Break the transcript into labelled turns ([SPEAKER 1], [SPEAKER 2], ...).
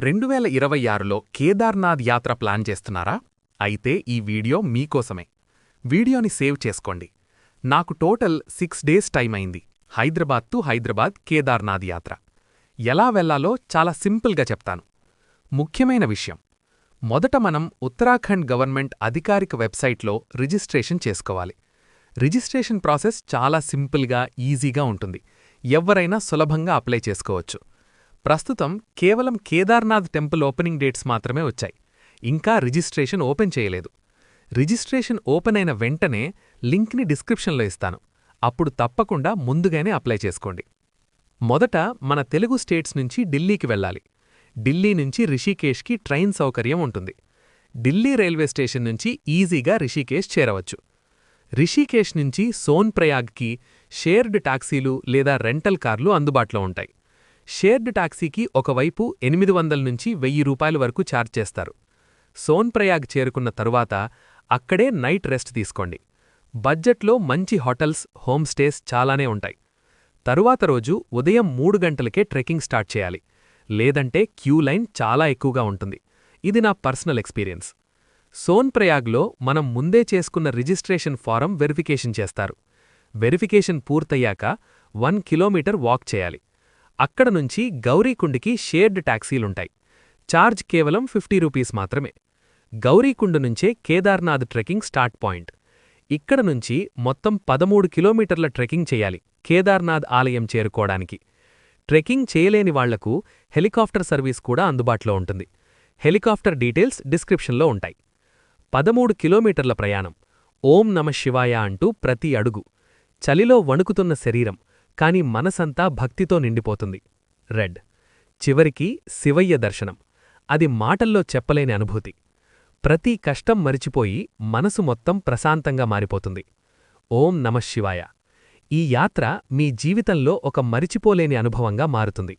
[SPEAKER 1] 2026లో కేదార్నాథ్ యాత్ర ప్లాన్ చేస్తున్నారా? అయితే ఈ వీడియో మీకోసమే. వీడియోని సేవ్ చేసుకోండి. నాకు టోటల్ 6 డేస్ టైం అయింది. హైదరాబాద్ కేదార్నాథ్ యాత్ర. ఎలా వెళ్లాలో చాలా సింపుల్గా చెప్తాను. ముఖ్యమైన విషయం, మొదట మనం ఉత్తరాఖండ్ గవర్నమెంట్ అధికారిక వెబ్సైట్లో రిజిస్ట్రేషన్ చేసుకోవాలి. రిజిస్ట్రేషన్ ప్రాసెస్ చాలా సింపుల్గా, ఈజీగా ఉంటుంది. ఎవ్వరైనా సులభంగా అప్లై చేసుకోవచ్చు. ప్రస్తుతం కేవలం కేదార్నాథ్ టెంపుల్ ఓపెనింగ్ డేట్స్ మాత్రమే వచ్చాయి. ఇంకా రిజిస్ట్రేషన్ ఓపెన్ చేయలేదు. రిజిస్ట్రేషన్ ఓపెన్ అయిన వెంటనే లింక్ని డిస్క్రిప్షన్లో ఇస్తాను. అప్పుడు తప్పకుండా ముందుగానే అప్లై చేసుకోండి. మొదట మన తెలుగు స్టేట్స్ నుంచి ఢిల్లీకి వెళ్ళాలి. ఢిల్లీ నుంచి రిషికేశ్కి ట్రైన్ సౌకర్యం ఉంటుంది. ఢిల్లీ రైల్వే స్టేషన్ నుంచి ఈజీగా రిషికేశ్ చేరవచ్చు. రిషికేశ్ నుంచి సోన్ప్రయాగ్కి షేర్డ్ టాక్సీలు లేదా రెంటల్ కార్లు అందుబాటులో ఉంటాయి. షేర్డ్ టాక్సీకి ఒకవైపు 800 నుంచి 1000 రూపాయల వరకు ఛార్జ్ చేస్తారు. సోన్ప్రయాగ్ చేరుకున్న తరువాత అక్కడే నైట్ రెస్ట్ తీసుకోండి. బడ్జెట్లో మంచి హోటల్స్, హోమ్ స్టేస్ చాలానే ఉంటాయి. తరువాత రోజు ఉదయం 3 గంటలకే ట్రెక్కింగ్ స్టార్ట్ చేయాలి. లేదంటే క్యూ లైన్ చాలా ఎక్కువగా ఉంటుంది. ఇది నా పర్సనల్ ఎక్స్పీరియన్స్. సోన్ప్రయాగ్లో మనం ముందే చేసుకున్న రిజిస్ట్రేషన్ ఫారం వెరిఫికేషన్ చేస్తారు. వెరిఫికేషన్ పూర్తయ్యాక 1 కిలోమీటర్ వాక్ చేయాలి. అక్కడ నుంచి గౌరీకుండ్కి షేర్డ్ టాక్సీలుంటాయి. ఛార్జ్ కేవలం 50 రూపీస్ మాత్రమే. గౌరీకుండ్ నుంచే కేదార్నాథ్ ట్రెక్కింగ్ స్టార్ట్ పాయింట్. ఇక్కడ నుంచి మొత్తం 13 కిలోమీటర్ల ట్రెక్కింగ్ చేయాలి కేదార్నాథ్ ఆలయం చేరుకోవడానికి. ట్రెక్కింగ్ చేయలేని వాళ్లకు హెలికాప్టర్ సర్వీస్ కూడా అందుబాటులో ఉంటుంది. హెలికాప్టర్ డీటెయిల్స్ డిస్క్రిప్షన్లో ఉంటాయి. 13 కిలోమీటర్ల ప్రయాణం. ఓం నమఃశివాయ అంటూ ప్రతి అడుగు. చలిలో వణుకుతున్న శరీరం, కాని మనసంతా భక్తితో నిండిపోతుంది. రెడ్. చివరికి శివయ్య దర్శనం. అది మాటల్లో చెప్పలేని అనుభూతి. ప్రతి కష్టం మరిచిపోయి మనసు మొత్తం ప్రశాంతంగా మారిపోతుంది. ఓం నమఃశివాయ. ఈ యాత్ర మీ జీవితంలో ఒక మరిచిపోలేని అనుభవంగా మారుతుంది.